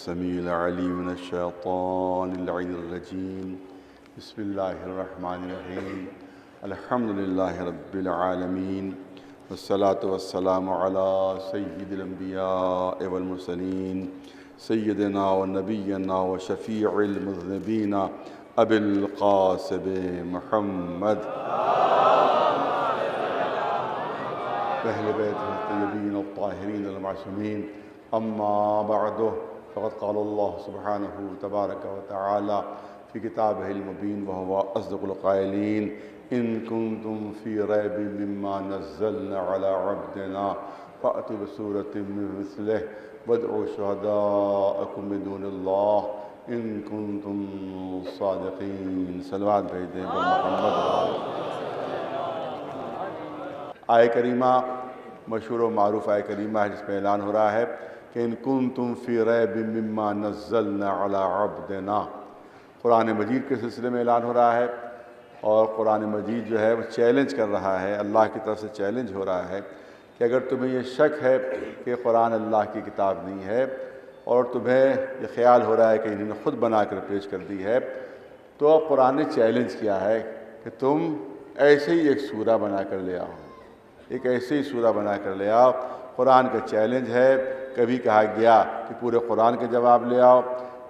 السميع العليم من الشيطان اللعين الرجيم بسم الله الرحمن الرحيم الحمد لله رب العالمين والصلاة والسلام على سيد الأنبياء والمرسلين سيدنا ونبينا وشفيع المذنبين أبي القاسم محمد أهل بيته الطيبين الطاهرين المعصومين أما بعد فقد قال الله سبحانه تبارك وتعالى في كتابه المبين وهو أصدق القائلين إن كنتم في ريب مما نزلنا على عبدنا فأتوا بسورة من مثله وادعوا شهداءكم من دون الله إن كنتم صادقين صلوات بھیج دیں محمد آیہ کریمہ مشہور و معروف آیہ کریمہ ہے جس میں اعلان ہو رہا ہے کہ ان کنتم فی ریب مما نزلنا علی عبدنا. قرآن مجید کے سلسلے میں اعلان ہو رہا ہے اور قرآن مجید جو ہے وہ چیلنج کر رہا ہے، اللہ کی طرف سے چیلنج ہو رہا ہے کہ اگر تمہیں یہ شک ہے کہ قرآن اللہ کی کتاب نہیں ہے اور تمہیں یہ خیال ہو رہا ہے کہ انہوں نے خود بنا کر پیش کر دی ہے، تو اب قرآن نے چیلنج کیا ہے کہ تم ایسے ہی ایک سورہ بنا کر لے آؤ، ایک ایسے ہی سورہ بنا کر لے آؤ. قرآن کا چیلنج ہے. کبھی کہا گیا کہ پورے قرآن کے جواب لے آؤ،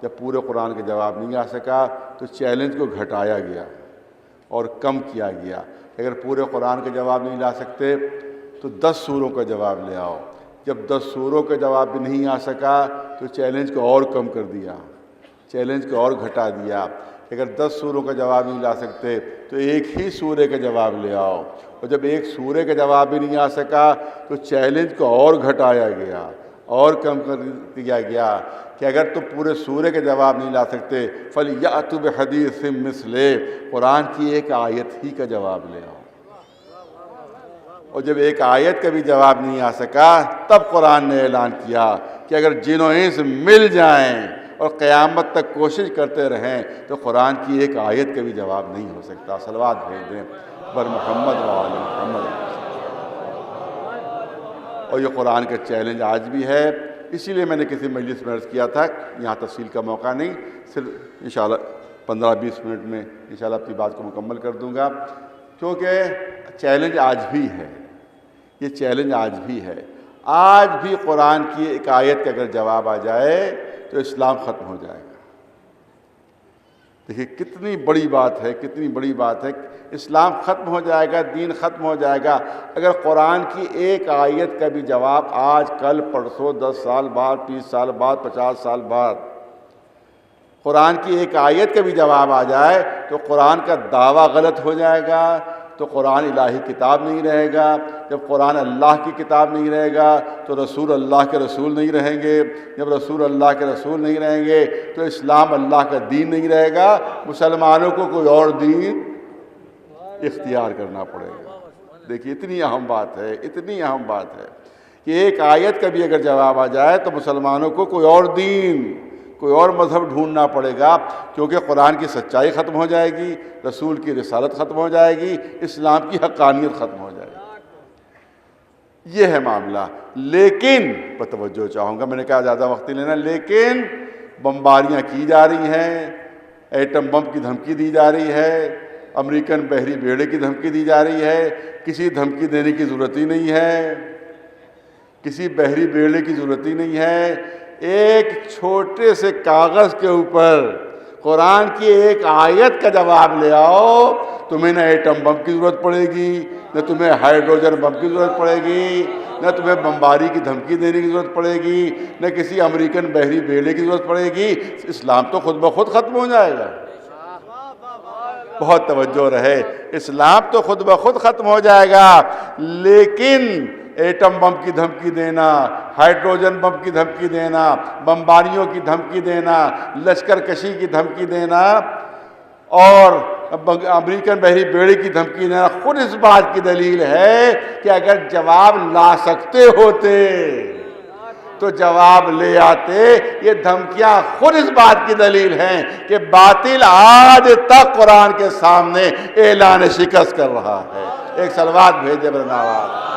جب پورے قرآن کے جواب نہیں آ سکا تو چیلنج کو گھٹایا گیا اور کم کیا گیا. اگر پورے قرآن کے جواب نہیں لا سکتے تو 10 سوروں کا جواب لے آؤ. جب 10 سوروں کا جواب بھی نہیں آ سکا تو چیلنج کو اور کم کر دیا، چیلنج کو اور گھٹا دیا. اگر 10 سوروں کا جواب نہیں لا سکتے تو ایک ہی سورے کا جواب لے آؤ. اور جب ایک سورے کا جواب بھی نہیں آ سکا تو چیلنج کو اور گھٹایا گیا اور کم کر دیا گیا کہ اگر تم پورے سورے کے جواب نہیں لا سکتے فَلْيَأْتُوا بِحَدِيثٍ مِّثْلِهِ، قرآن کی ایک آیت ہی کا جواب لے آؤ. اور جب ایک آیت کا بھی جواب نہیں آ سکا تب قرآن نے اعلان کیا کہ اگر جن و انس مل جائیں اور قیامت تک کوشش کرتے رہیں تو قرآن کی ایک آیت کا بھی جواب نہیں ہو سکتا. صلوات بھیج دیں بر محمد و آل محمد. اور یہ قرآن کا چیلنج آج بھی ہے. اسی لیے میں نے کسی مجلس میں عرض کیا تھا، یہاں تفصیل کا موقع نہیں، صرف انشاءاللہ 15-20 منٹ میں انشاءاللہ اپنی بات کو مکمل کر دوں گا، کیونکہ چیلنج آج بھی ہے. یہ چیلنج آج بھی ہے. آج بھی قرآن کی ایک آیت کا اگر جواب آ جائے تو اسلام ختم ہو جائے گا. دیکھیے کتنی بڑی بات ہے، کتنی بڑی بات ہے. اسلام ختم ہو جائے گا، دین ختم ہو جائے گا اگر قرآن کی ایک آیت کا بھی جواب آج کل پرسوں 10 سال بعد 30 سال بعد 50 سال بعد قرآن کی ایک آیت کا بھی جواب آ جائے تو قرآن کا دعویٰ غلط ہو جائے گا، تو قرآن الہی کتاب نہیں رہے گا. جب قرآن اللہ کی کتاب نہیں رہے گا تو رسول اللہ کے رسول نہیں رہیں گے. جب رسول اللہ کے رسول نہیں رہیں گے تو اسلام اللہ کا دین نہیں رہے گا. مسلمانوں کو کوئی اور دین اختیار کرنا پڑے گا. دیکھیے اتنی اہم بات ہے، اتنی اہم بات ہے کہ ایک آیت کا بھی اگر جواب آ جائے تو مسلمانوں کو کوئی اور دین، کوئی اور مذہب ڈھونڈنا پڑے گا، کیونکہ قرآن کی سچائی ختم ہو جائے گی، رسول کی رسالت ختم ہو جائے گی، اسلام کی حقانیت ختم ہو جائے گی. یہ ہے معاملہ. لیکن پر توجہ چاہوں گا، میں نے کہا زیادہ وقت نہیں لینا، لیکن بمباریاں کی جا رہی ہیں، ایٹم بم کی دھمکی دی جا رہی ہے، امریکن بحری بیڑے کی دھمکی دی جا رہی ہے. کسی دھمکی دینے کی ضرورت ہی نہیں ہے، کسی بحری بیڑے کی ضرورت ہی نہیں ہے. ایک چھوٹے سے کاغذ کے اوپر قرآن کی ایک آیت کا جواب لے آؤ، تمہیں نہ ایٹم بم کی ضرورت پڑے گی، نہ تمہیں ہائیڈروجن بم کی ضرورت پڑے گی، نہ تمہیں بمباری کی دھمکی دینے کی ضرورت پڑے گی، نہ کسی امریکن بحری بیڑے کی ضرورت پڑے گی. اسلام تو خود بخود ختم ہو جائے گا. بہت توجہ رہے، اسلام تو خود بخود ختم ہو جائے گا. لیکن ایٹم بم کی دھمکی دینا، ہائیڈروجن بم کی دھمکی دینا، بمباریوں کی دھمکی دینا، لشکر کشی کی دھمکی دینا اور امریکن بحری بیڑے کی دھمکی دینا خود اس بات کی دلیل ہے کہ اگر جواب لا سکتے ہوتے تو جواب لے آتے. یہ دھمکیاں خود اس بات کی دلیل ہیں کہ باطل آج تک قرآن کے سامنے اعلان شکست کر رہا ہے. ایک صلوات بھیجے برناواز.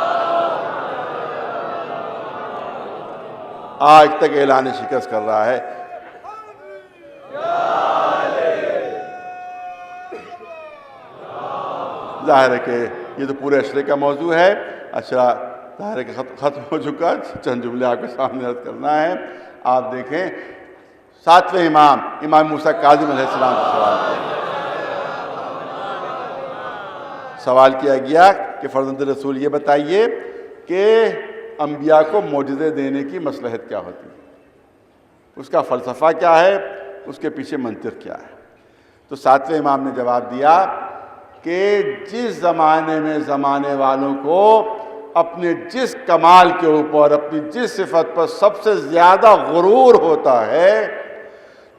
آج تک اعلان شکست کر رہا ہے. ظاہر ہے کہ یہ تو پورے اشرے کا موضوع ہے. اشرا ظاہر ہے کہ ختم ہو چکا. چند جملے آپ کے سامنے عرض کرنا ہے. آپ دیکھیں 7ویں امام موسیٰ کاظم علیہ السلام سے سوال کیا گیا کہ فرزند رسول یہ بتائیے کہ انبیاء کو معجزے دینے کی مصلحت کیا ہوتی ہے, اس کا فلسفہ کیا ہے, اس کے پیچھے منطق کیا ہے. تو 7ویں امام نے جواب دیا کہ جس زمانے میں زمانے والوں کو اپنے جس کمال کے اوپر, اپنی جس صفت پر سب سے زیادہ غرور ہوتا ہے,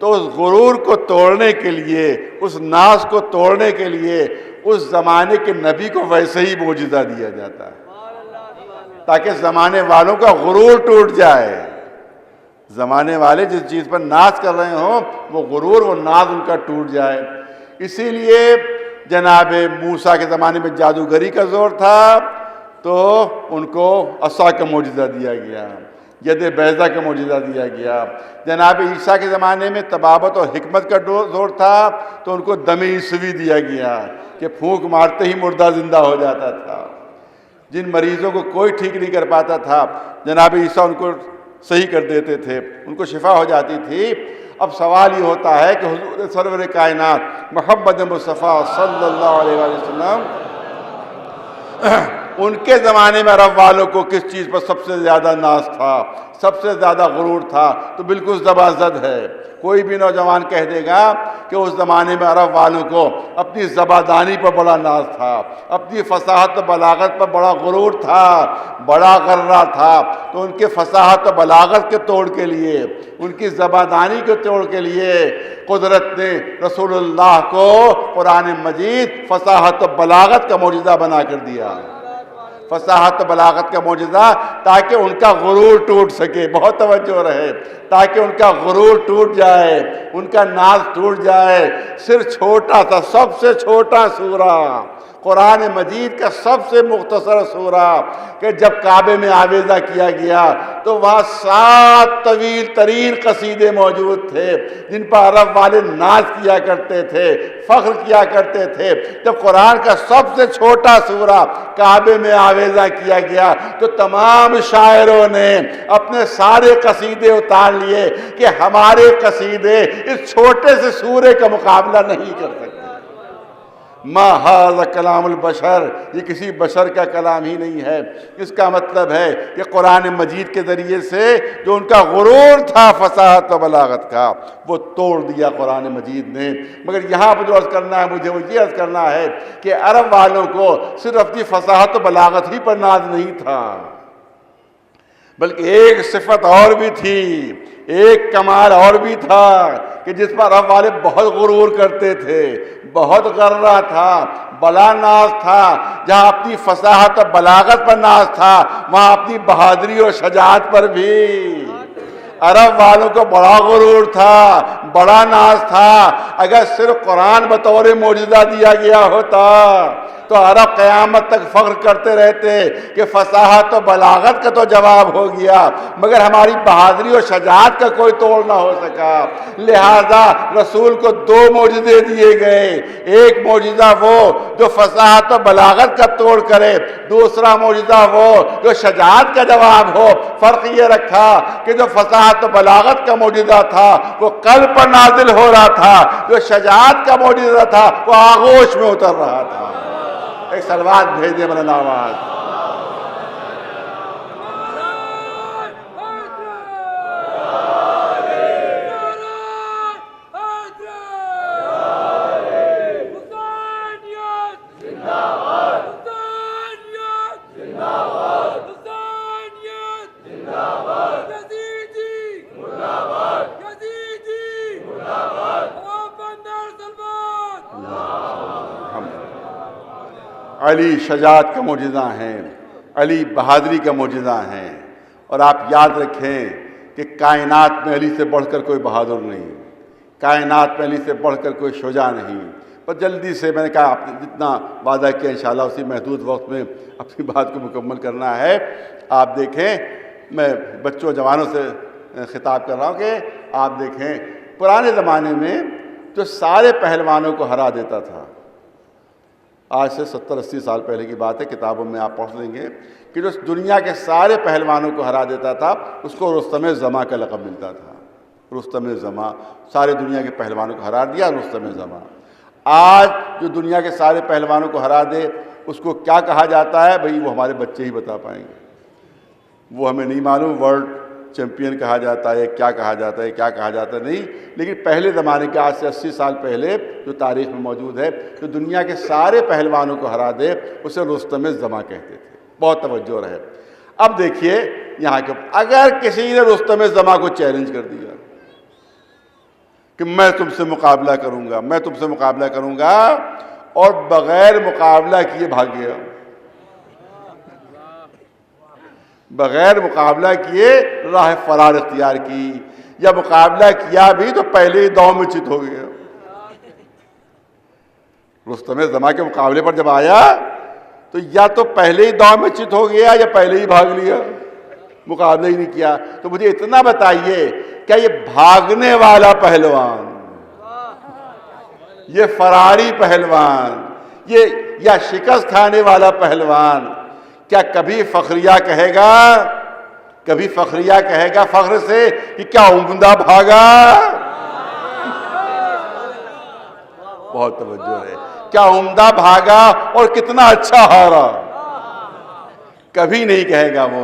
تو اس غرور کو توڑنے کے لیے, اس ناز کو توڑنے کے لیے اس زمانے کے نبی کو ویسے ہی معجزہ دیا جاتا ہے تاکہ زمانے والوں کا غرور ٹوٹ جائے. زمانے والے جس چیز پر ناز کر رہے ہوں وہ غرور, وہ ناز ان کا ٹوٹ جائے. اسی لیے جناب موسیٰ کے زمانے میں جادوگری کا زور تھا تو ان کو عصا کا معجزہ دیا گیا, ید بیضا کا معجزہ دیا گیا. جناب عیسیٰ کے زمانے میں طبابت اور حکمت کا زور تھا تو ان کو دم عیسوی دیا گیا کہ پھونک مارتے ہی مردہ زندہ ہو جاتا تھا. جن مریضوں کو کوئی ٹھیک نہیں کر پاتا تھا جناب عیسیٰ ان کو صحیح کر دیتے تھے, ان کو شفا ہو جاتی تھی. اب سوال یہ ہوتا ہے کہ حضور سرور کائنات محمد مصطفیٰ صلی اللہ علیہ وسلم ان کے زمانے میں عرب والوں کو کس چیز پر سب سے زیادہ ناز تھا, سب سے زیادہ غرور تھا؟ تو بالکل زبازد ہے. کوئی بھی نوجوان کہہ دے گا کہ اس زمانے میں عرب والوں کو اپنی زبادانی پر بڑا ناز تھا, اپنی فصاحت و بلاغت پر بڑا غرور تھا, بڑا غرہ تھا, تو ان کے فصاحت و بلاغت کے توڑ کے لیے, ان کی زبادانی کے توڑ کے لیے قدرت نے رسول اللہ کو قرآن مجید فصاحت و بلاغت کا معجزہ بنا کر دیا. فصاحت و بلاغت کا معجزہ تاکہ ان کا غرور ٹوٹ سکے. بہت توجہ رہے, تاکہ ان کا غرور ٹوٹ جائے, ان کا ناز ٹوٹ جائے. صرف چھوٹا سا, سب سے چھوٹا سورہ, قرآن مجید کا سب سے مختصر سورہ کہ جب کعبے میں آویزہ کیا گیا تو وہاں 7 طویل ترین قصیدے موجود تھے جن پر عرب والے ناز کیا کرتے تھے, فخر کیا کرتے تھے. جب قرآن کا سب سے چھوٹا سورہ کعبے میں آویزہ کیا گیا تو تمام شاعروں نے اپنے سارے قصیدے اتار لیے کہ ہمارے قصیدے اس چھوٹے سے سورے کا مقابلہ نہیں کر سکتے. ما ھذا کلام البشر, یہ کسی بشر کا کلام ہی نہیں ہے. اس کا مطلب ہے کہ قرآن مجید کے ذریعے سے جو ان کا غرور تھا فصاحت و بلاغت کا وہ توڑ دیا قرآن مجید نے. مگر یہاں پر جو عرض کرنا ہے مجھے وہ یہ عرض کرنا ہے کہ عرب والوں کو صرف اپنی فصاحت و بلاغت ہی پر ناز نہیں تھا, بلکہ ایک صفت اور بھی تھی, ایک کمال اور بھی تھا کہ جس پر عرب والے بہت غرور کرتے تھے, بہت غرہ تھا, بڑا ناز تھا. جہاں اپنی فصاحت و بلاغت پر ناز تھا وہاں اپنی بہادری اور شجاعت پر بھی عرب والوں کو بڑا غرور تھا, بڑا ناز تھا. اگر صرف قرآن بطور معجزہ دیا گیا ہوتا تو عرب قیامت تک فخر کرتے رہتے کہ فصاحت و بلاغت کا تو جواب ہو گیا مگر ہماری بہادری اور شجاعت کا کوئی توڑ نہ ہو سکا. لہذا رسول کو 2 معجزے دیے گئے, ایک معجزہ وہ جو فصاحت و بلاغت کا توڑ کرے, دوسرا معجزہ وہ جو شجاعت کا جواب ہو. فرق یہ رکھا کہ جو فصاحت و بلاغت کا معجزہ تھا وہ قلب پر نازل ہو رہا تھا, جو شجاعت کا معجزہ تھا وہ آغوش میں اتر رہا تھا. ایک صلوات بھیج دیں مولانا آواز. علی شجاعت کا معجزہ ہیں, علی بہادری کا معجزہ ہیں. اور آپ یاد رکھیں کہ کائنات میں علی سے بڑھ کر کوئی بہادر نہیں, کائنات میں علی سے بڑھ کر کوئی شجاع نہیں. پر جلدی سے میں نے کہا آپ نے جتنا وعدہ کیا انشاءاللہ اسی محدود وقت میں اپنی بات کو مکمل کرنا ہے. آپ دیکھیں, میں بچوں جوانوں سے خطاب کر رہا ہوں کہ آپ دیکھیں پرانے زمانے میں جو سارے پہلوانوں کو ہرا دیتا تھا, آج سے 70-80 سال پہلے کی بات ہے، کتابوں میں آپ پڑھ لیں گے کہ جو دنیا کے سارے پہلوانوں کو ہرا دیتا تھا اس کو رستم زماں کا لقب ملتا تھا۔ رستم زماں، سارے دنیا کے پہلوانوں کو ہرا دیا، رستم زماں۔ آج جو دنیا کے سارے پہلوانوں کو ہرا دے اس کو کیا کہا جاتا ہے؟ بھئی وہ ہمارے بچے ہی بتا پائیں گے، وہ ہمیں نہیں معلوم۔ ورلڈ چیمپئن کہا جاتا ہے، کیا کہا جاتا ہے، کیا کہا جاتا ہے نہیں، لیکن پہلے زمانے کے آج سے 80 سال پہلے جو تاریخ میں موجود ہے، جو دنیا کے سارے پہلوانوں کو ہرا دے اسے رستم زماں کہتے تھے۔ بہت توجہ رہے۔ اب دیکھیے یہاں کے، اگر کسی نے رستم زماں کو چیلنج کر دیا کہ میں تم سے مقابلہ کروں گا، میں تم سے مقابلہ کروں گا، اور بغیر مقابلہ کیے بھاگ گیا، بغیر مقابلہ کیے راہ فرار اختیار کی، یا مقابلہ کیا بھی تو پہلے ہی داؤں میں چت ہو گیا۔ رستم زماں کے مقابلے پر جب آیا تو یا تو پہلے ہی داؤں میں چت ہو گیا یا پہلے ہی بھاگ لیا، مقابلہ ہی نہیں کیا۔ تو مجھے اتنا بتائیے، کیا یہ بھاگنے والا پہلوان، یہ فراری پہلوان، یہ یا شکست کھانے والا پہلوان کیا کبھی فخریہ کہے گا؟ کبھی فخریہ کہے گا فخر سے کہ کیا عمدہ بھاگا؟ بہت توجہ ہے، کیا عمدہ بھاگا اور کتنا اچھا ہارا؟ کبھی نہیں کہے گا وہ،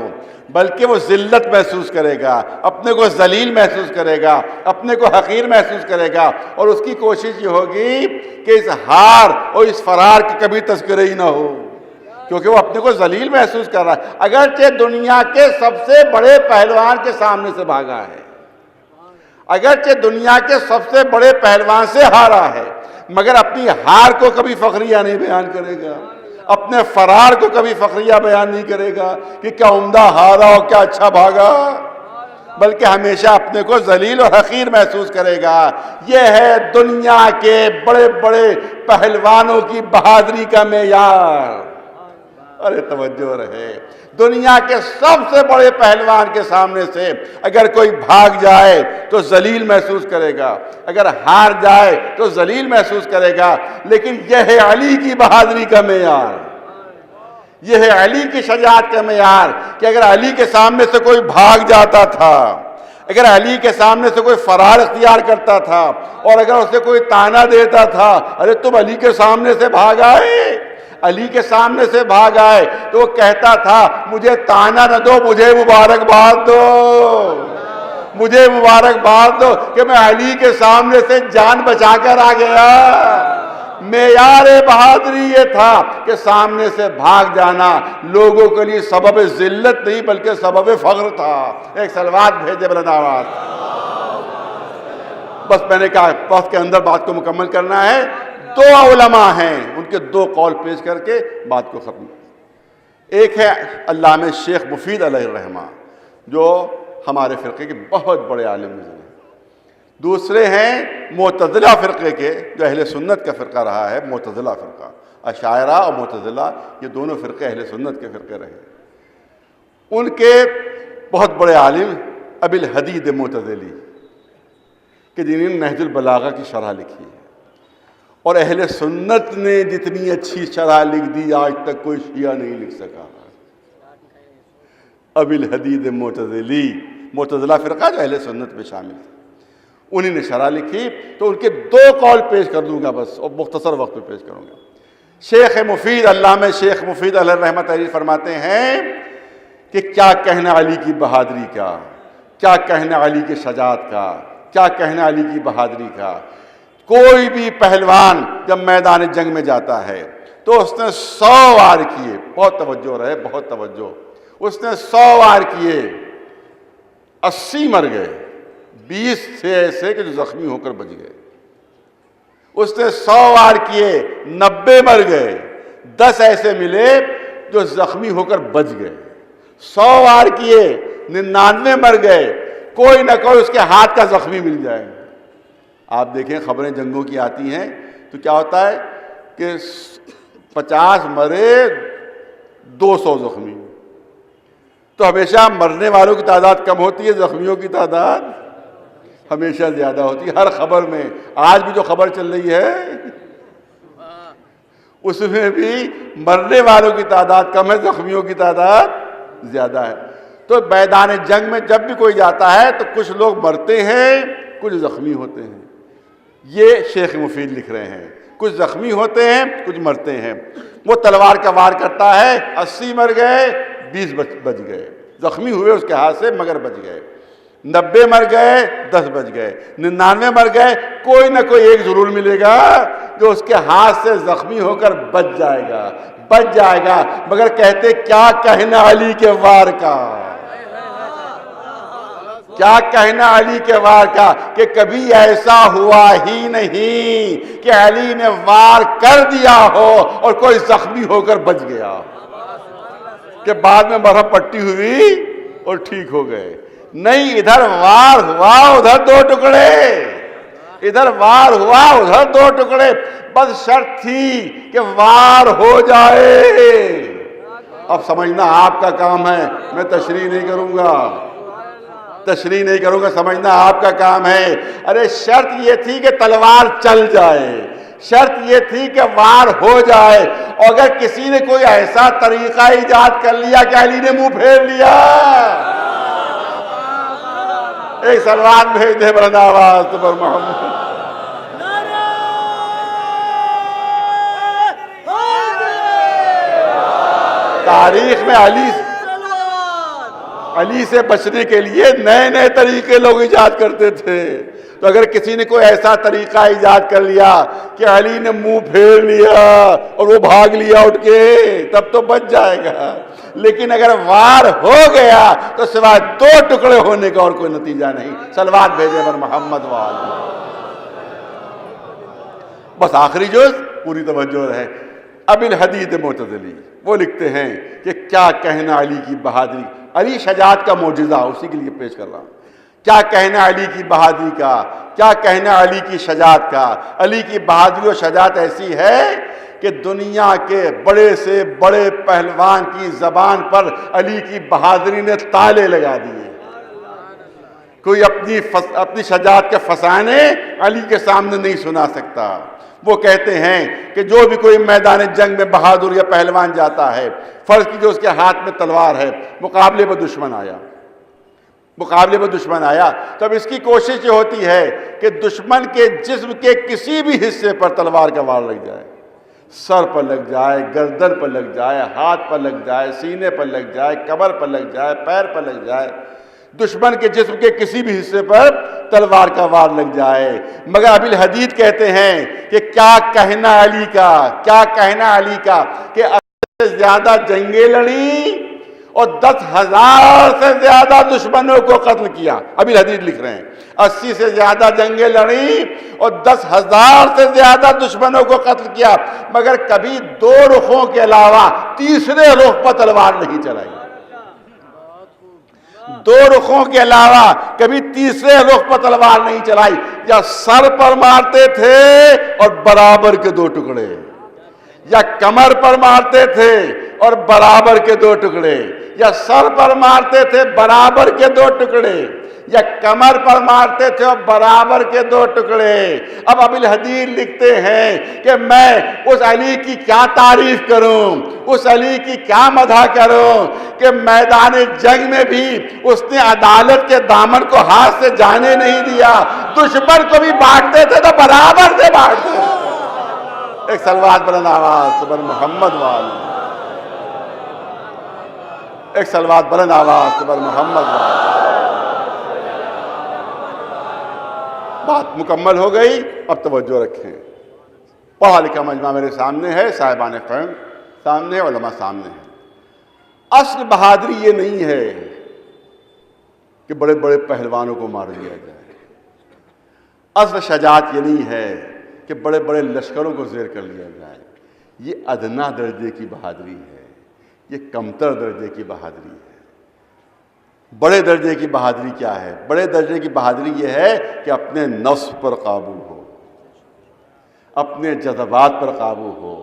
بلکہ وہ ذلت محسوس کرے گا، اپنے کو ذلیل محسوس کرے گا، اپنے کو حقیر محسوس کرے گا، اور اس کی کوشش یہ ہوگی کہ اس ہار اور اس فرار کی کبھی تذکرہ ہی نہ ہو، کیونکہ وہ اپنے کو ذلیل محسوس کر رہا ہے۔ اگرچہ دنیا کے سب سے بڑے پہلوان کے سامنے سے بھاگا ہے، اگرچہ دنیا کے سب سے بڑے پہلوان سے ہارا ہے، مگر اپنی ہار کو کبھی فخریہ نہیں بیان کرے گا، اپنے فرار کو کبھی فخریہ بیان نہیں کرے گا کہ کیا عمدہ ہارا اور کیا اچھا بھاگا، بلکہ ہمیشہ اپنے کو ذلیل اور حقیر محسوس کرے گا۔ یہ ہے دنیا کے بڑے بڑے پہلوانوں کی بہادری کا معیار۔ ارے توجہ رہے، دنیا کے سب سے بڑے پہلوان کے سامنے سے اگر کوئی بھاگ جائے تو ذلیل محسوس کرے گا، اگر ہار جائے تو ذلیل محسوس کرے گا، لیکن یہ ہے علی کی بہادری کا معیار، یہ ہے علی کی شجاعت کا معیار کہ اگر علی کے سامنے سے کوئی بھاگ جاتا تھا، اگر علی کے سامنے سے کوئی فرار اختیار کرتا تھا، اور اگر اسے کوئی تانا دیتا تھا، ارے تم علی کے سامنے سے بھاگ آئے، علی کے سامنے سے بھاگ آئے، تو وہ کہتا تھا مجھے تانا نہ دو، مجھے مبارکباد دو، مجھے مبارکباد دو کہ میں علی کے سامنے سے جان بچا کر آ گیا۔ معیار بہادری یہ تھا کہ سامنے سے بھاگ جانا لوگوں کے لیے سبب ذلت نہیں بلکہ سبب فخر تھا۔ ایک صلوات بھیجے بلند آواز۔ بس میں نے کہا وقت کے اندر بات کو مکمل کرنا ہے۔ دو علماء ہیں، ان کے دو قول پیش کر کے بات کو ختم۔ ایک ہے علامہ شیخ مفید علیہ الرحمہ جو ہمارے فرقے کے بہت بڑے عالم ہیں، دوسرے ہیں معتزلہ فرقے کے جو اہل سنت کا فرقہ رہا ہے، معتزلہ فرقہ، اشاعرہ اور معتزلہ یہ دونوں فرقے اہل سنت کے فرقے رہے۔ ان کے بہت بڑے عالم ابی الحدید معتزلی کہ جنہوں نے نہج البلاغہ کی شرح لکھی ہے، اور اہل سنت نے جتنی اچھی شرح لکھ دی آج تک کوئی شیعہ نہیں لکھ سکا۔ ابی الحدید معتزلی، معتزلہ فرقہ جو اہل سنت میں شامل تھا، انہی نے شرح لکھی، تو ان کے دو قول پیش کر دوں گا بس، اور مختصر وقت میں پیش کروں گا۔ شیخ مفید، علامہ شیخ مفید علیہ الرحمہ تحریر فرماتے ہیں کہ کیا کہنا علی کی بہادری کا، کیا کہنا علی کی شجاعت کا، کیا کہنا علی کی بہادری کا۔ کوئی بھی پہلوان جب میدان جنگ میں جاتا ہے تو اس نے 100 وار کیے، بہت توجہ رہے، بہت توجہ، اس نے 100 وار کیے، 80 مر گئے، 20 تھے ایسے کہ جو زخمی ہو کر بچ گئے۔ اس نے 100 وار کیے، 90 مر گئے، 10 ایسے ملے جو زخمی ہو کر بچ گئے۔ 100 وار کیے، 99 مر گئے، کوئی نہ کوئی اس کے ہاتھ کا زخمی مل جائے۔ آپ دیکھیں خبریں جنگوں کی آتی ہیں تو کیا ہوتا ہے کہ 50 مرے 200 زخمی، تو ہمیشہ مرنے والوں کی تعداد کم ہوتی ہے، زخمیوں کی تعداد ہمیشہ زیادہ ہوتی ہے۔ ہر خبر میں آج بھی جو خبر چل رہی ہے اس میں بھی مرنے والوں کی تعداد کم ہے، زخمیوں کی تعداد زیادہ ہے۔ تو میدان جنگ میں جب بھی کوئی جاتا ہے تو کچھ لوگ مرتے ہیں، کچھ زخمی ہوتے ہیں۔ یہ شیخ مفید لکھ رہے ہیں، کچھ زخمی ہوتے ہیں، کچھ مرتے ہیں۔ وہ تلوار کا وار کرتا ہے، 80 مر گئے، 20 بچ گئے، زخمی ہوئے اس کے ہاتھ سے مگر بچ گئے۔ 90 مر گئے، 10 بچ گئے، 99 مر گئے، کوئی نہ کوئی ایک ضرور ملے گا جو اس کے ہاتھ سے زخمی ہو کر بچ جائے گا۔ مگر کہتے کیا کہنا علی کے وار کا، کیا کہنا علی کے وار کا، کہ کبھی ایسا ہوا ہی نہیں کہ علی نے وار کر دیا ہو اور کوئی زخمی ہو کر بچ گیا، کہ بعد میں مرہم پٹی ہوئی اور ٹھیک ہو گئے۔ نہیں، ادھر وار ہوا ادھر 2 ٹکڑے، ادھر وار ہوا ادھر 2 ٹکڑے، بس شرط تھی کہ وار ہو جائے۔ اب سمجھنا آپ کا کام ہے، میں تشریح نہیں کروں گا، سمجھنا آپ کا کام ہے۔ ارے شرط یہ تھی کہ تلوار چل جائے، شرط یہ تھی کہ وار ہو جائے، اور اگر کسی نے کوئی ایسا طریقہ ایجاد کر لیا کہ علی نے منہ پھیر لیا، ایک سلوات بھیج دے بلند آواز پر محمد۔ تاریخ میں علی سے بچنے کے لیے نئے نئے طریقے لوگ ایجاد کرتے تھے۔ تو اگر کسی نے کوئی ایسا طریقہ ایجاد کر لیا کہ علی نے منہ پھیر لیا اور وہ بھاگ لیا اٹھ کے، تب تو بچ جائے گا۔ لیکن اگر وار ہو گیا تو سوائے 2 ٹکڑے ہونے کا اور کوئی نتیجہ نہیں۔ صلوات بھیجے بر محمد وآلہ۔ بس آخری جز پوری توجہ رہے۔ ابی الحدید معتزلی وہ لکھتے ہیں کہ کیا کہنا علی کی بہادری، علی شجاعت کا معجزہ، اسی کے لیے پیش کر رہا ہوں۔ کیا کہنا علی کی بہادری کا، کیا کہنا علی کی شجاعت کا۔ علی کی بہادری اور شجاعت ایسی ہے کہ دنیا کے بڑے سے بڑے پہلوان کی زبان پر علی کی بہادری نے تالے لگا دیے۔ کوئی اپنی شجاعت کے فسانے علی کے سامنے نہیں سنا سکتا۔ وہ کہتے ہیں کہ جو بھی کوئی میدان جنگ میں بہادر یا پہلوان جاتا ہے، فرض کیجئے اس کے ہاتھ میں تلوار ہے، مقابلے پر دشمن آیا، تب اس کی کوشش یہ ہوتی ہے کہ دشمن کے جسم کے کسی بھی حصے پر تلوار کا وار لگ جائے، سر پر لگ جائے، گردن پر لگ جائے، ہاتھ پر لگ جائے، سینے پر لگ جائے، کمر پر لگ جائے، پیر پر لگ جائے، دشمن کے جسم کے کسی بھی حصے پر تلوار کا وار لگ جائے۔ مگر ابی الحدید کہتے ہیں کہ کیا کہنا علی کا کہ 80 سے زیادہ جنگیں لڑی اور 10,000 سے زیادہ دشمنوں کو قتل کیا۔ ابی الحدید لکھ رہے ہیں 80 سے زیادہ جنگیں لڑی اور 10,000 سے زیادہ دشمنوں کو قتل کیا، مگر کبھی 2 رخوں کے علاوہ تیسرے رخ پر تلوار نہیں چلائی۔ 2 رخوں کے علاوہ کبھی تیسرے رخ پر تلوار نہیں چلائی۔ یا سر پر مارتے تھے اور برابر کے 2 ٹکڑے، یا کمر پر مارتے تھے اور برابر کے 2 ٹکڑے، یا سر پر مارتے تھے برابر کے 2 ٹکڑے، یا کمر پر مارتے تھے اور برابر کے 2 ٹکڑے۔ اب ابی الحدید لکھتے ہیں کہ میں اس علی کی کیا تعریف کروں، اس علی کی کیا مدح کروں کہ میدان جنگ میں بھی اس نے عدالت کے دامن کو ہاتھ سے جانے نہیں دیا، دشمن کو بھی بانٹتے تھے تو برابر سے بانٹتے تھے۔ ایک صلوات بلند آواز بر محمد والے، ایک صلوات بلند آواز بر محمد والے۔ بات مکمل ہو گئی، اب توجہ رکھیں۔ پڑھا لکھا مجمع میرے سامنے ہے، صاحبان فہم سامنے، علماء سامنے ہیں۔ اصل بہادری یہ نہیں ہے کہ بڑے بڑے پہلوانوں کو مار دیا جائے، اصل شجاعت یہ نہیں ہے کہ بڑے بڑے لشکروں کو زیر کر لیا جائے۔ یہ ادنا درجے کی بہادری ہے، یہ کمتر درجے کی بہادری ہے۔ بڑے درجے کی بہادری کیا ہے؟ بڑے درجے کی بہادری یہ ہے کہ اپنے نفس پر قابو ہو، اپنے جذبات پر قابو ہو،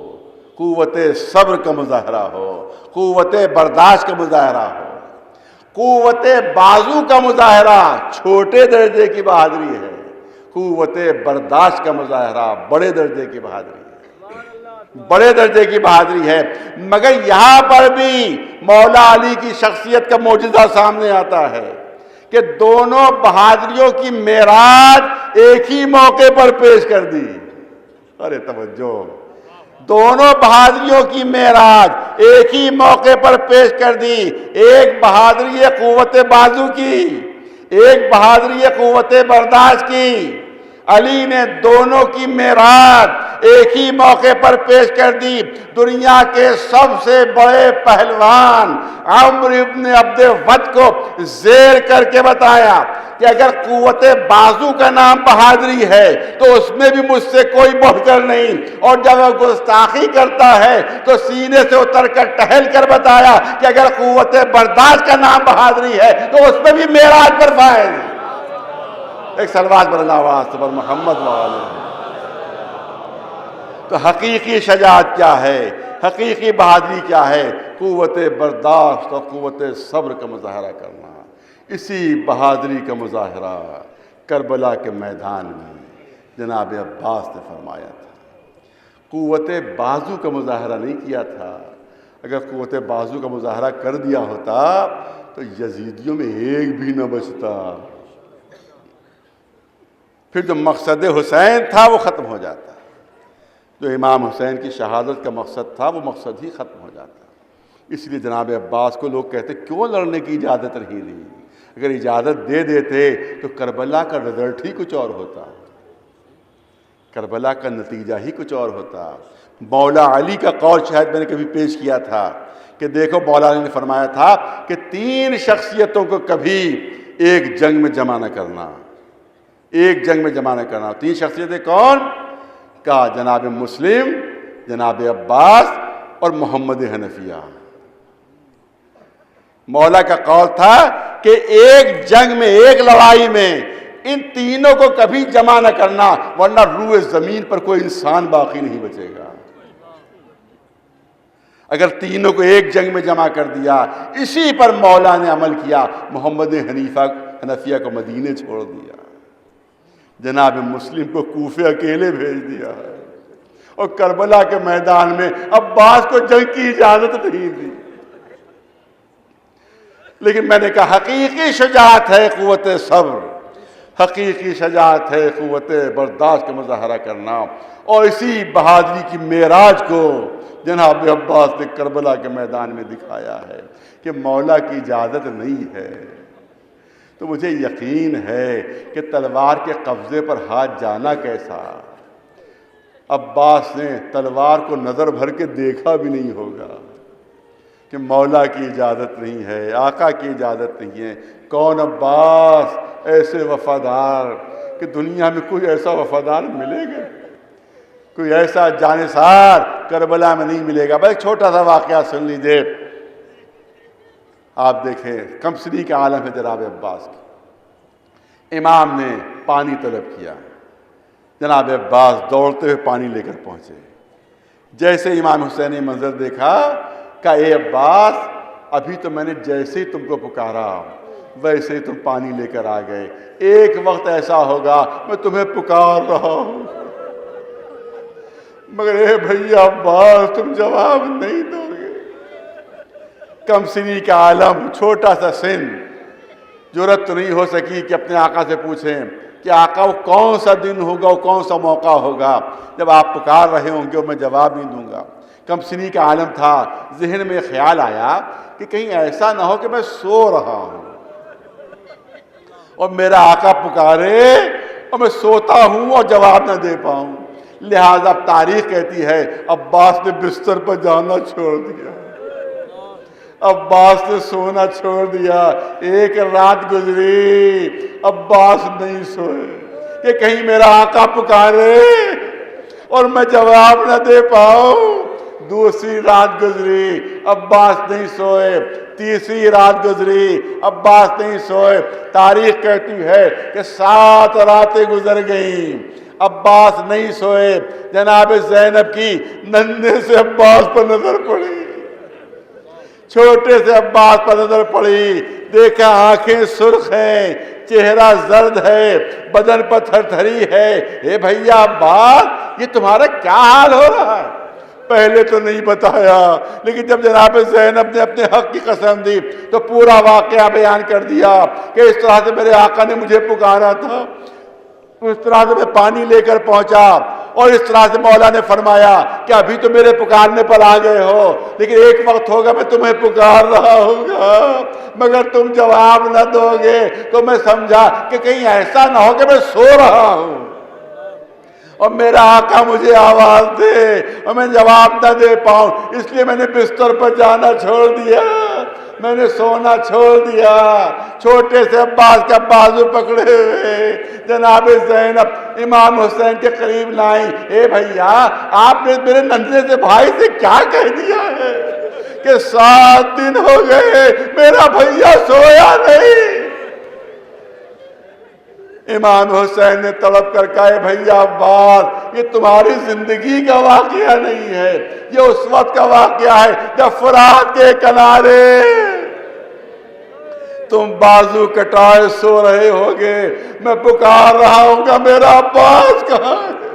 قوت صبر کا مظاہرہ ہو، قوت برداشت کا مظاہرہ ہو، قوت بازو کا مظاہرہ چھوٹے درجے کی بہادری ہے، قوت برداشت کا مظاہرہ بڑے درجے کی بہادری ہے۔ بڑے درجے کی بہادری ہے۔ مگر یہاں پر بھی مولا علی کی شخصیت کا معجزہ سامنے آتا ہے کہ دونوں بہادریوں کی معراج ایک ہی موقع پر پیش کر دی۔ ارے توجہ، دونوں بہادریوں کی معراج ایک ہی موقع پر پیش کر دی۔ ایک بہادری قوت بازو کی، ایک بہادری قوت برداشت کی۔ علی نے دونوں کی معراج ایک ہی موقع پر پیش کر دی۔ دنیا کے سب سے بڑے پہلوان عمرو ابن عبد ود کو زیر کر کے بتایا کہ اگر قوت بازو کا نام بہادری ہے تو اس میں بھی مجھ سے کوئی بڑھ کر نہیں، اور جب وہ گستاخی کرتا ہے تو سینے سے اتر کر ٹہل کر بتایا کہ اگر قوت برداشت کا نام بہادری ہے تو اس میں بھی معراج پر فائز۔ ایک صلوات پر اللہ واسطہ پر محمد وآلہ۔ تو حقیقی شجاعت کیا ہے، حقیقی بہادری کیا ہے؟ قوت برداشت اور قوت صبر کا مظاہرہ کرنا۔ اسی بہادری کا مظاہرہ کربلا کے میدان میں جناب عباس نے فرمایا تھا۔ قوت بازو کا مظاہرہ نہیں کیا تھا۔ اگر قوت بازو کا مظاہرہ کر دیا ہوتا تو یزیدیوں میں ایک بھی نہ بچتا، پھر جو مقصد حسین تھا وہ ختم ہو جاتا، جو امام حسین کی شہادت کا مقصد تھا وہ مقصد ہی ختم ہو جاتا۔ اس لیے جناب عباس کو لوگ کہتے کیوں لڑنے کی اجازت رہی نہیں؟ اگر اجازت دے دیتے تو کربلا کا رزلٹ ہی کچھ اور ہوتا، کربلا کا نتیجہ ہی کچھ اور ہوتا۔ مولا علی کا قول شاید میں نے کبھی پیش کیا تھا کہ دیکھو مولا علی نے فرمایا تھا کہ 3 شخصیتوں کو کبھی ایک جنگ میں جمع نہ کرنا، ایک جنگ میں جمع نہ کرنا۔ 3 شخصیتیں کون؟ کہا جناب مسلم، جناب عباس اور محمد حنفیہ۔ مولا کا قول تھا کہ ایک جنگ میں، ایک لڑائی میں ان تینوں کو کبھی جمع نہ کرنا، ورنہ روئے زمین پر کوئی انسان باقی نہیں بچے گا۔ اگر تینوں کو ایک جنگ میں جمع کر دیا، اسی پر مولا نے عمل کیا، محمد حنفیہ کو مدینے چھوڑ دیا، جناب مسلم کو کوفے اکیلے بھیج دیا ہے، اور کربلا کے میدان میں عباس کو جنگ کی اجازت نہیں دی۔ لیکن میں نے کہا حقیقی شجاعت ہے قوت صبر، حقیقی شجاعت ہے قوت برداشت کا مظاہرہ کرنا، اور اسی بہادری کی معراج کو جناب عباس نے کربلا کے میدان میں دکھایا ہے کہ مولا کی اجازت نہیں ہے تو مجھے یقین ہے کہ تلوار کے قبضے پر ہاتھ جانا کیسا۔ عباس نے تلوار کو نظر بھر کے دیکھا بھی نہیں ہوگا کہ مولا کی اجازت نہیں ہے، آقا کی اجازت نہیں ہے۔ کون عباس ایسے وفادار کہ دنیا میں کوئی ایسا وفادار ملے گا، کوئی ایسا جانثار کربلا میں نہیں ملے گا۔ بس ایک چھوٹا سا واقعہ سن لیجیے۔ آپ دیکھیں کمسنی کا عالم ہے جناب عباس کی۔ امام نے پانی طلب کیا، جناب عباس دوڑتے ہوئے پانی لے کر پہنچے۔ جیسے امام حسین نے منظر دیکھا کہا اے عباس، ابھی تو میں نے جیسے ہی تم کو پکارا ویسے ہی تم پانی لے کر آ گئے، ایک وقت ایسا ہوگا میں تمہیں پکار رہا ہوں مگر اے بھیا عباس تم جواب نہیں دو گے۔ کم سنی کا عالم، چھوٹا سا سن، جرأت تو نہیں ہو سکی کہ اپنے آقا سے پوچھیں کہ آقا وہ کون سا دن ہوگا، وہ کون سا موقع ہوگا جب آپ پکار رہے ہوں گے اور میں جواب نہیں دوں گا۔ کم سنی کا عالم تھا، ذہن میں خیال آیا کہ کہیں ایسا نہ ہو کہ میں سو رہا ہوں اور میرا آقا پکارے اور میں سوتا ہوں اور جواب نہ دے پاؤں، لہذا تاریخ کہتی ہے عباس نے بستر پر جانا چھوڑ دیا، عباس نے سونا چھوڑ دیا۔ ایک رات گزری عباس نہیں سوئے کہ کہیں میرا آقا پکارے اور میں جواب نہ دے پاؤں۔ دوسری رات گزری عباس نہیں سوئے، تیسری رات گزری عباس نہیں سوئے۔ تاریخ کہتی ہے کہ 7 راتیں گزر گئیں، عباس نہیں سوئے۔ جناب زینب کی ننھے سے عباس پر نظر پڑی، چھوٹے سے عباس پر نظر پڑی، دیکھا آنکھیں سرخ ہیں، چہرہ زرد ہے، بدن پر تھر تھری ہے۔ اے بھیا عباس یہ تمہارا کیا حال ہو رہا ہے؟ پہلے تو نہیں بتایا، لیکن جب جناب زینب نے اپنے حق کی قسم دی تو پورا واقعہ بیان کر دیا کہ اس طرح سے میرے آقا نے مجھے پکارا تھا، اس طرح سے میں پانی لے کر پہنچا، اور اس طرح سے مولا نے فرمایا کہ ابھی تو میرے پکارنے پر آ گئے ہو، لیکن ایک وقت ہوگا میں تمہیں پکار رہا ہوں گا، مگر تم جواب نہ دو گے تو میں سمجھا کہ کہیں ایسا نہ ہو کہ میں سو رہا ہوں اور میرا آقا مجھے آواز دے اور میں جواب نہ دے پاؤں، اس لیے میں نے بستر پر جانا چھوڑ دیا، میں نے سونا چھوڑ دیا۔ چھوٹے سے عباس کا بازو پکڑے ہوئے جناب زینب امام حسین کے قریب لائیں، اے بھیا آپ نے میرے ننھے سے بھائی سے کیا کہہ دیا ہے کہ 7 دن ہو گئے میرا بھیا سویا نہیں؟ امام حسین نے تڑپ کر کہا، اے بھیا عباس، یہ تمہاری زندگی کا واقعہ نہیں ہے، یہ اس وقت کا واقعہ ہے جب فرات کے کنارے تم بازو کٹائے سو رہے ہوگے، میں پکار رہا ہوں گا میرا عباس کہاں ہے،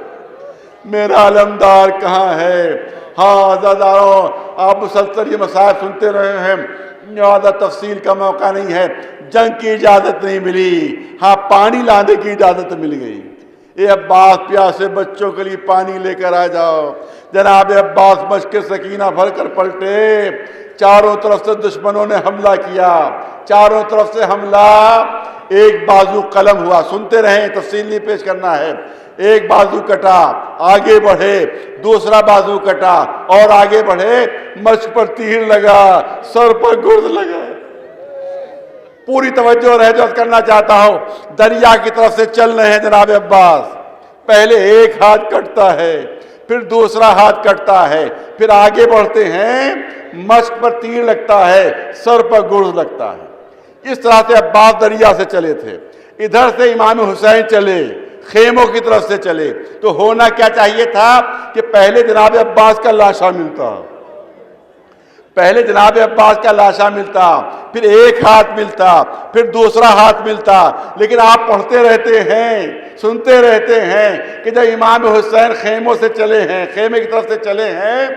میرا علمدار کہاں ہے؟ ہاں عزیزانو، آپ مسلسل یہ مسائل سنتے رہے ہیں، زیادہ تفصیل کا موقع نہیں ہے۔ جنگ کی اجازت نہیں ملی، ہاں پانی لانے کی اجازت مل گئی، اے عباس پیاسے بچوں کے لیے پانی لے کر آ جاؤ۔ جناب عباس مشق سکینہ بھر کر پلٹے، چاروں طرف سے دشمنوں نے حملہ کیا، چاروں طرف سے حملہ، ایک بازو قلم ہوا، سنتے رہیں تفصیل نہیں پیش کرنا ہے، ایک بازو کٹا، آگے بڑھے، دوسرا بازو کٹا اور آگے بڑھے، مشق پر تیر لگا، سر پر گرد لگا۔ پوری توجہ رہے جو کرنا چاہتا ہوں، دریا کی طرف سے چل رہے ہیں جناب عباس، پہلے ایک ہاتھ کٹتا ہے، پھر دوسرا ہاتھ کٹتا ہے، پھر آگے بڑھتے ہیں، مشق پر تیر لگتا ہے، سر پر گرز لگتا ہے۔ اس طرح سے عباس دریا سے چلے تھے، ادھر سے امام حسین چلے، خیموں کی طرف سے چلے، تو ہونا کیا چاہیے تھا کہ پہلے جناب عباس کا لاشا ملتا، پہلے جناب عباس کا لاشا ملتا، پھر ایک ہاتھ ملتا، پھر دوسرا ہاتھ ملتا، لیکن آپ پڑھتے رہتے ہیں، سنتے رہتے ہیں کہ جب امام حسین خیموں سے چلے ہیں، خیمے کی طرف سے چلے ہیں،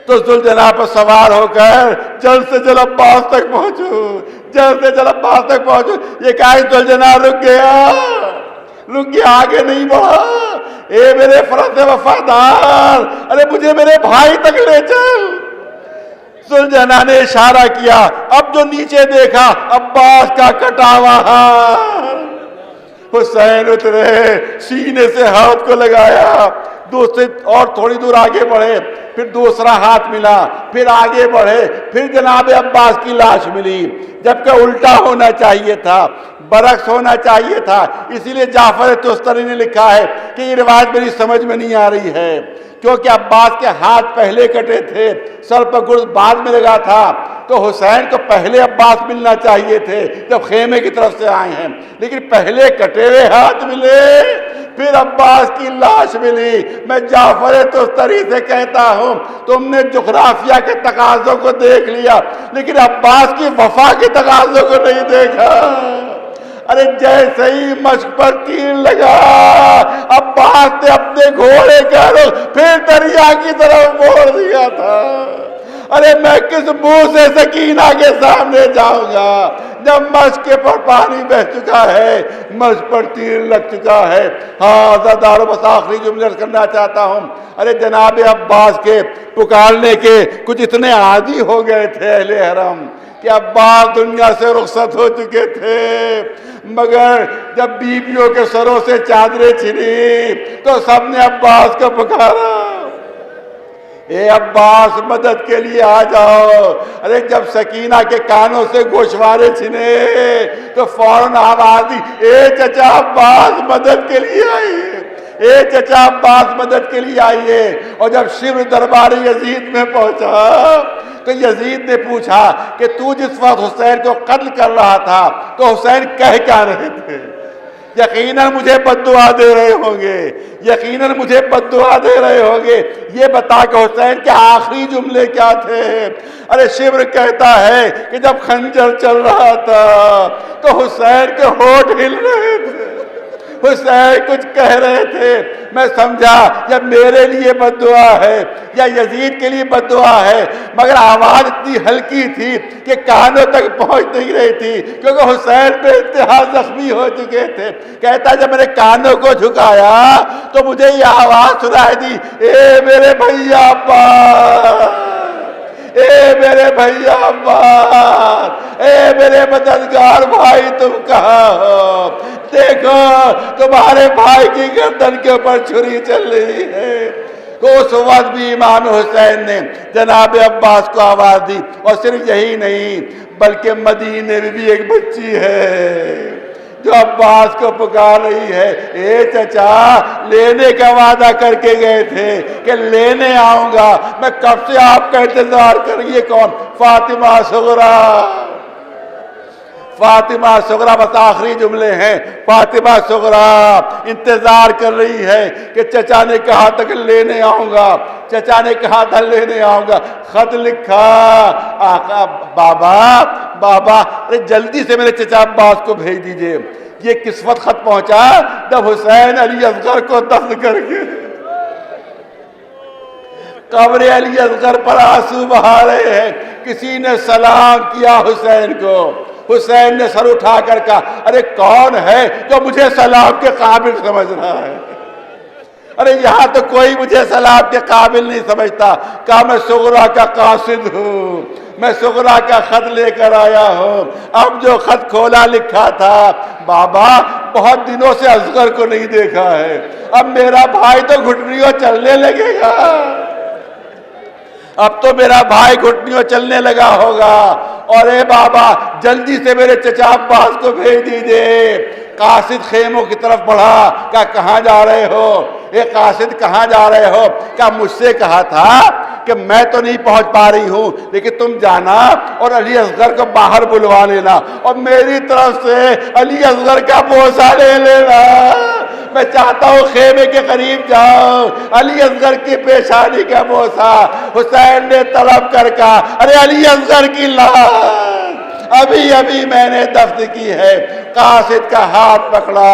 تو ذوالجناح پر سوار ہو کر جلد سے جلد عباس تک پہنچو، جلد سے جلد عباس تک پہنچو۔ یہ کہا ذوالجناح رک گیا، آگے نہیں بڑھا، اے میرے فرد وفادار، ارے مجھے میرے بھائی تک لے چل۔ ذوالجناح نے اشارہ کیا، اب جو نیچے دیکھا عباس کا کٹا ہوا ہاتھ، حسین اترے، سینے سے ہاتھ کو لگایا، دوسرے اور تھوڑی دور آگے بڑھے، پھر دوسرا ہاتھ ملا، پھر آگے بڑھے، پھر جناب عباس کی لاش ملی، جبکہ الٹا ہونا چاہیے تھا، برعکس ہونا چاہیے تھا۔ اسی لیے جعفر طستری نے لکھا ہے کہ یہ روایت میری سمجھ میں نہیں آ رہی ہے، کیونکہ عباس کے ہاتھ پہلے کٹے تھے، سر پر گرز بعد میں لگا تھا، تو حسین کو پہلے عباس ملنا چاہیے تھے جب خیمے کی طرف سے آئے ہیں، لیکن پہلے کٹے ہوئے ہاتھ ملے، پھر عباس کی لاش ملی۔ میں جعفر طستری سے کہتا ہوں، تم نے جغرافیہ کے تقاضوں کو دیکھ لیا، لیکن عباس کی وفا کے تقاضوں کو نہیں دیکھا۔ ارے جیسے ہی مشق پر تیر لگا، عباس نے اپنے گھوڑے کا رخ پھر دریا کی طرف موڑ دیا تھا۔ ارے میں کس منہ سے سکینہ کے سامنے جاؤں گا جب مشق پر پانی بہ چکا ہے، مشق پر تیر لگ چکا ہے۔ ہاں عزیزانو، بس آخری جملے عرض کرنا چاہتا ہوں، ارے جناب عباس کے پکارنے کے کچھ اتنے عادی ہو گئے تھے اہل حرم کہ عباس دنیا سے رخصت ہو چکے تھے، مگر جب بیویوں کے سروں سے چادریں چھنی تو سب نے عباس کو پکارا، اے عباس مدد کے لیے آ جاؤ۔ ارے جب سکینہ کے کانوں سے گوشوارے چھنے تو فوراً آواز دی، اے چچا عباس مدد کے لیے آئیے، اے چچا عباس مدد کے لیے آئیے۔ اور جب شبر دربار یزید میں پہنچا تو یزید نے پوچھا کہ تو جس وقت حسین کو قتل کر رہا تھا تو حسین کہہ کیا رہے تھے؟ یقیناً مجھے بد دعا دے رہے ہوں گے، یقیناً مجھے بد دعا دے رہے ہوں گے، یہ بتا کہ حسین کے آخری جملے کیا تھے؟ ارے شبر کہتا ہے کہ جب خنجر چل رہا تھا تو حسین کے ہونٹ ہل رہے تھے، حسین کچھ کہہ رہے تھے، میں سمجھا یہ میرے لیے بد دعا ہے یا یزید کے لیے بد دعا ہے، مگر آواز اتنی ہلکی تھی کہ کانوں تک پہنچ نہیں رہی تھی، کیونکہ حسین بے انتہا زخمی ہو چکے تھے۔ کہتا جب میں نے کانوں کو جھکایا تو مجھے یہ آواز سنائی دی، اے میرے بھیا عباس، اے میرے بھیا عباس، اے میرے مددگار بھائی تم کہاں ہو؟ دیکھو تمہارے بھائی کی گردن کے اوپر چھری چل رہی ہے۔ تو اس وقت بھی امام حسین نے جناب عباس کو آواز دی، اور صرف یہی نہیں بلکہ مدینے میں بھی ایک بچی ہے جو عباس کو پکار رہی ہے، اے چچا لینے کا وعدہ کر کے گئے تھے کہ لینے آؤں گا، میں کب سے آپ کا انتظار کر رہی ہے۔ کون؟ فاطمہ صغریٰ۔ فاطمہ صغریٰ، بس آخری جملے ہیں، فاطمہ صغریٰ انتظار کر رہی ہے کہ چچا نے کہا تھا کہ لینے آؤں گا، چچا نے کہا تھا لینے آؤں گا۔ خط لکھا، آقا بابا ارے جلدی سے میرے چچا عباس کو بھیج دیجئے۔ یہ کس وقت خط پہنچا؟ جب حسین علی اصغر کو دفن کر کے قبر علی اصغر پر آنسو بہا رہے ہیں، کسی نے سلام کیا حسین کو، حسین نے سر اٹھا کر کہا، ارے کون ہے جو مجھے سلام کے قابل سمجھ رہا ہے؟ ارے یہاں تو کوئی مجھے سلام کے قابل نہیں سمجھتا۔ کہا میں صغریٰ کا قاصد ہوں، میں صغریٰ کا خط لے کر آیا ہوں۔ اب جو خط کھولا لکھا تھا، بابا بہت دنوں سے اصغر کو نہیں دیکھا ہے، اب میرا بھائی تو گھٹنیوں چلنے لگے گا، اب تو میرا بھائی گھٹنیوں چلنے لگا ہوگا، اور اے بابا جلدی سے میرے چچا عباس کو بھیج دیجئے۔ قاصد خیموں کی طرف بڑھا، کہا کہاں جا رہے ہو؟ اے قاصد کہاں جا رہے ہو؟ کہا مجھ سے کہا تھا کہ میں تو نہیں پہنچ پا رہی ہوں، لیکن تم جانا اور علی اصغر کو باہر بلوا لینا، اور میری طرف سے علی اصغر کا بوسہ لے لینا۔ میں چاہتا ہوں خیمے کے قریب جاؤ، علی اصغر کی پیشانی کا بوسہ۔ حسین نے طلب کر کہا، ارے علی اصغر کی لاش ابھی میں نے دفن کی ہے۔ قاصد کا ہاتھ پکڑا،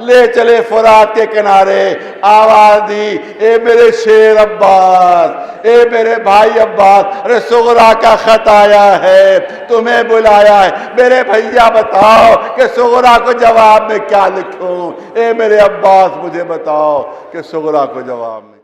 لے چلے فرات کے کنارے، آواز دی، اے میرے شیر عباس، اے میرے بھائی عباس، ارے صغریٰ کا خط آیا ہے، تمہیں بلایا ہے، میرے بھیا بتاؤ کہ صغریٰ کو جواب میں کیا لکھوں؟ اے میرے عباس مجھے بتاؤ کہ صغریٰ کو جواب میں